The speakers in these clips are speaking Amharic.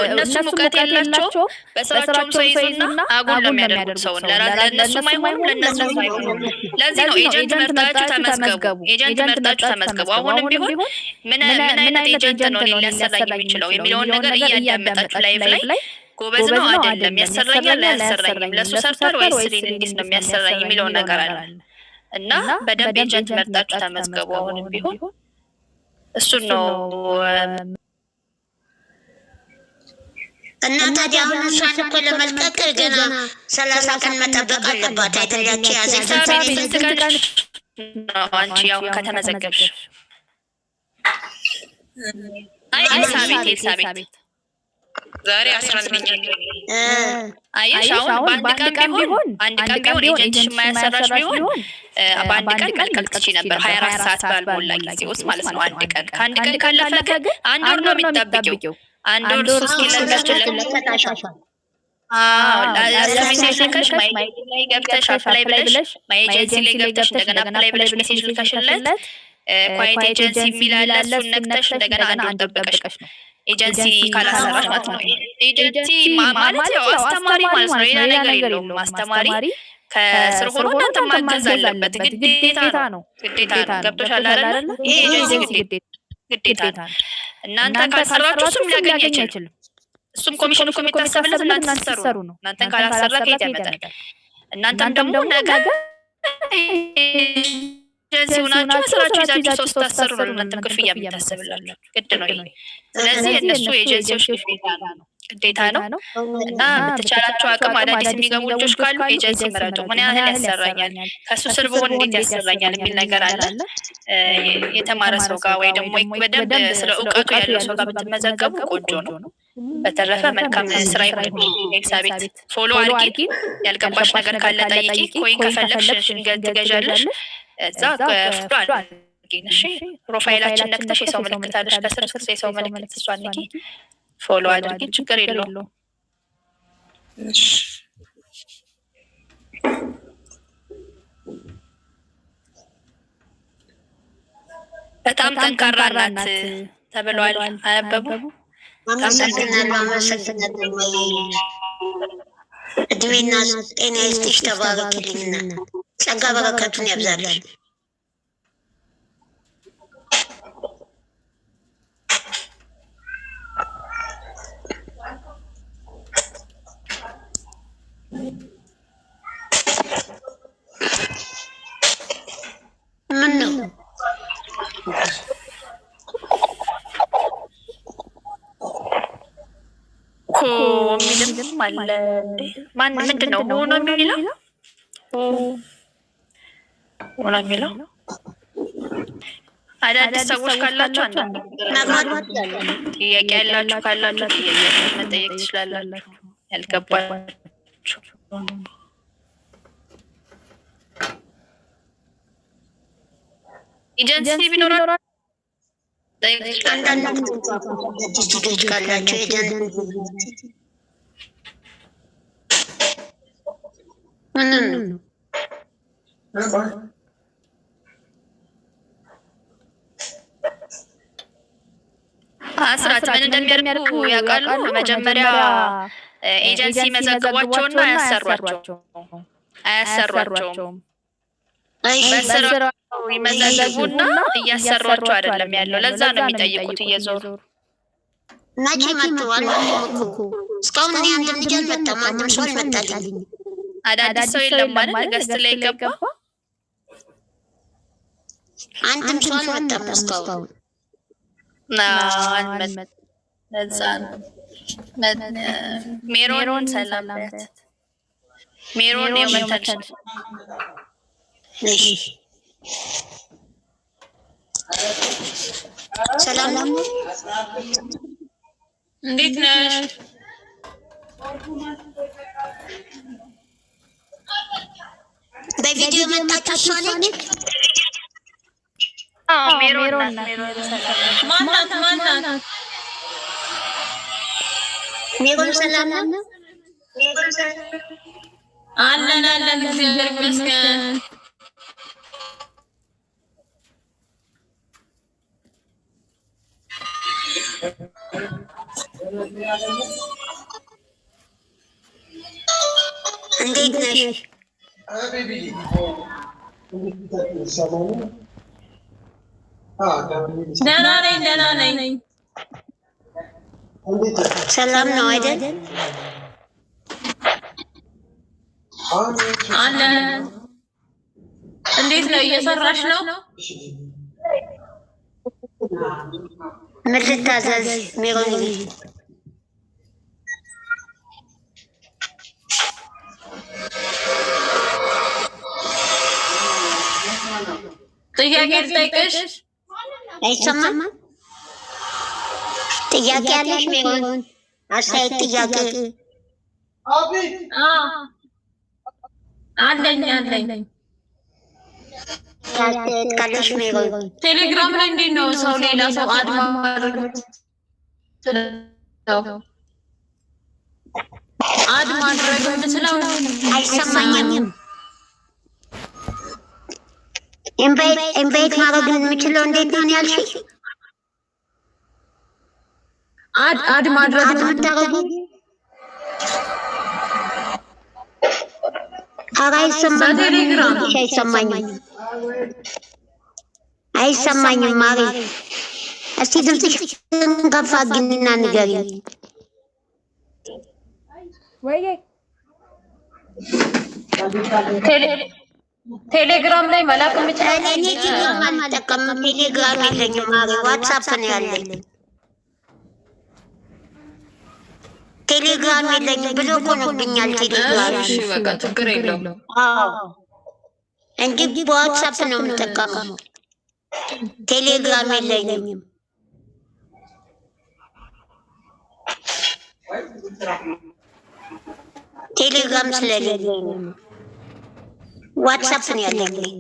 እነሱ ሙቀት የላቸው በስራቸውም ሰው ይዙና አጉል ነው የሚያደርጉት ሰውን ለእነሱም አይሆኑም ለእነሱም አይሆኑም። ለዚህ ነው ኤጀንት መርጣችሁ ተመዝገቡ፣ ኤጀንት መርጣችሁ ተመዝገቡ። አሁንም ቢሆን ምን አይነት ኤጀንት ነው ሊያሰራኝ የሚችለው የሚለውን ነገር እያዳመጣችሁ ላይቭ ላይ ጎበዝ ነው አይደለም፣ ያሰራኛል አያሰራኝም፣ ለሱ ሰርቷል ወይስ እኔን እንዴት ነው የሚያሰራኝ የሚለው ነገር አለ እና በደንብ ኤጀንት መርጣችሁ ተመዝገቡ። አሁንም ቢሆን እሱን ነው እና ታዲያ አሁን እሷን እኮ ለመልቀቅ ገና 30 ቀን መጠበቅ አለባት። አይተኛች ያዘች አንቺ ያው ከተመዘገብሽ ኤልሳቤት ዛሬ 11ኛ አየሽ። አሁን በአንድ ቀን ቢሆን ኤጀንትሽ የማያሰራሽ ቢሆን በአንድ ቀን መልቀቅ ትችይ ነበር፣ 24 ሰዓት ባልሞላ ጊዜ ውስጥ ማለት ነው። አንድ ቀን ከአንድ ቀን ካለፈ ግን አንድ ወር ነው የሚጠብቂው። አንድ ወር ሶስት ኪሎ ለተታሻሻል ሜሴጅ ማየት ላይ ገብተሽ አፕላይ ብለሽ ኤጀንሲ ላይ ገብተሽ እንደገና አፕላይ ብለሽ ሜሴጅ ልከሽለት ኳይት ኤጀንሲ የሚል አለ። እሱን ነክተሽ እንደገና አንድ ወር ጠብቀሽ ነው ኤጀንሲ ካላሰራሽ ማለት ነው። ኤጀንሲ ማለት ያው አስተማሪ ማለት ነው፣ ሌላ ነገር የለውም። አስተማሪ ከስር ሆኖ እናንተ ማገዝ አለበት፣ ግዴታ ነው። ገብቶሻል አይደል? ይሄ ኤጀንሲ ግዴታ ነው። እናንተ ካልሰራችሁ እሱም ሊያገኝ አይችልም። እሱም ኮሚሽን እኮ የሚታሰብለት እናንተ ስትሰሩ ነው። እናንተን ካላሰራ ከየት ያመጣል? እናንተም ደግሞ ነገ ኤጀንሲ ሆናችሁ ስራችሁ ይዛችሁ ሰው ስታሰሩ ነው እናንተም ክፍያ የሚታሰብላችሁ፣ ግድ ነው ይሄ። ስለዚህ እነሱ ኤጀንሲዎች ግዴታ ነው እና በተቻላችሁ አቅም አዳዲስ የሚገቡ ልጆች ካሉ ኤጀንሲ ምረጡ። ምን ያህል ያሰራኛል፣ ከሱ ስር ብሆን እንዴት ያሰራኛል የሚል ነገር አለ። የተማረ ሰው ጋር ወይ ደግሞ በደንብ ስለ እውቀቱ ያለው ሰው ጋር ብትመዘገቡ ቆንጆ ነው። በተረፈ መልካም ስራ ይሁን። ኤልሳቤት ፎሎ አድርጊ፣ ያልገባሽ ነገር ካለ ጠይቂ። ኮይን ከፈለግሽ ትገዣለሽ፣ እዛ ፎሎ አድርጊ። እሺ ፕሮፋይላችን ነክተሽ የሰው ምልክት አለሽ ከስር የሰው ምልክት እሷን ንኪ፣ ፎሎ አድርጊ፣ ችግር የለውም። በጣም ጠንካራ ናት ተብሏል። አነበቡ? አመሰግናለሁ። እድሜና ጤና ይስጥሽ፣ ተባረክልኝና ጸጋ በረከቱን ያብዛልሽ። ምን ነው የሚልም አለ። ምንድን ነው ሆኖ የሚለው? ሆኖ የሚለው አዳዲስ ሰዎች ካላችሁ ጥያቄ ያላችሁ ካላችሁ ጥያቄ መጠየቅ ትችላላችሁ። ያልገባችሁ ኤጀንሲ ቢኖራችሁ ካላችሁ አስራት ምን እንደሚያደርጉ ያውቃሉ። መጀመሪያ ኤጀንሲ መዘግቧቸውና አያሰሯቸውም። በስራ ይመዘግቡና እያሰሯቸው አይደለም ያለው። ለዛ ነው የሚጠይቁት እየዞሩ። መቼ መጥተዋል? እስካሁን እኔ አንድም ልጅ አልመጣም፣ አንድም ሰው አልመጣልኝ። አዳዲስ ሰው የለም ማለት ገስት ላይ ገባ፣ አንድም ሰው አልመጣም እስካሁን። ለዛ ነው ሜሮን ሰላም በት ሜሮን የመተል ሰላም ነው። እንዴት ነሽ? በቪዲዮ መጣችሁ እሷ ነች? ሜሮን ማናት? ሜሮን ሰላም ነው። አለን እግዚአብሔር ይመስገን። እንዴት ነሽ? ደህና ነኝ። ሰላም ነው አይደል? አለን። እንዴት ነው? እየሰራሽ ነው? ምን ልታዘዝ ሜሮን? ጥያቄ ልጠይቅሽ? አይሰማም? ጥያቄ አለሽ ሜሮን? አስተያየት ጥያቄ? አለኝ። ካለሽ ሜሮን ቴሌግራም ላይ እንዴት ነው ሰው ሌላ ሰው አድማ ማድረግ የምችለው? አይሰማኝም። ኢንቫይት ማድረግ የምችለው እንዴት ነው ያልሽ? አድ ማድረግ የምታረጉ? ኧረ አይሰማኝም ማሪ። እስቲ ድምፅሽ ከፍ አድርጊና ንገሪኝ። ቴሌግራም ላይ መላክ የምችለው? እኔ ቴሌግራም አልጠቀምም። ቴሌግራም የለኝም ማሪ፣ ዋትሳፕ ነው ያለኝ። ቴሌግራም የለኝም ብሎ እኮ ነው ብኛል። ቴሌግራም እሺ በቃ ችግር የለውም እንጂ በዋትሳፕ ነው የምጠቀመው። ቴሌግራም የለኝም። ቴሌግራም ስለሌለኝ ዋትሳፕ ነው ያለኝ።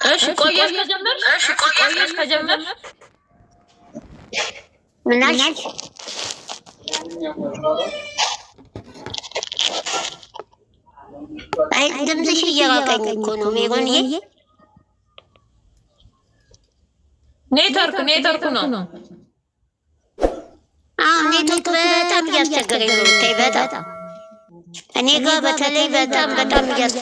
እሺ ቆየሽ ከጀመርሽ? ምን አልሽ? አይ ድምፅሽ እየራቀኝ እኮ ነው ሜሮንዬ። ኔትወርክ ነው። ኔትወርክ በጣም እያስቸገረኝ ነው። በጣም እኔ ጋር በተለይ በጣም እያስቸገረኝ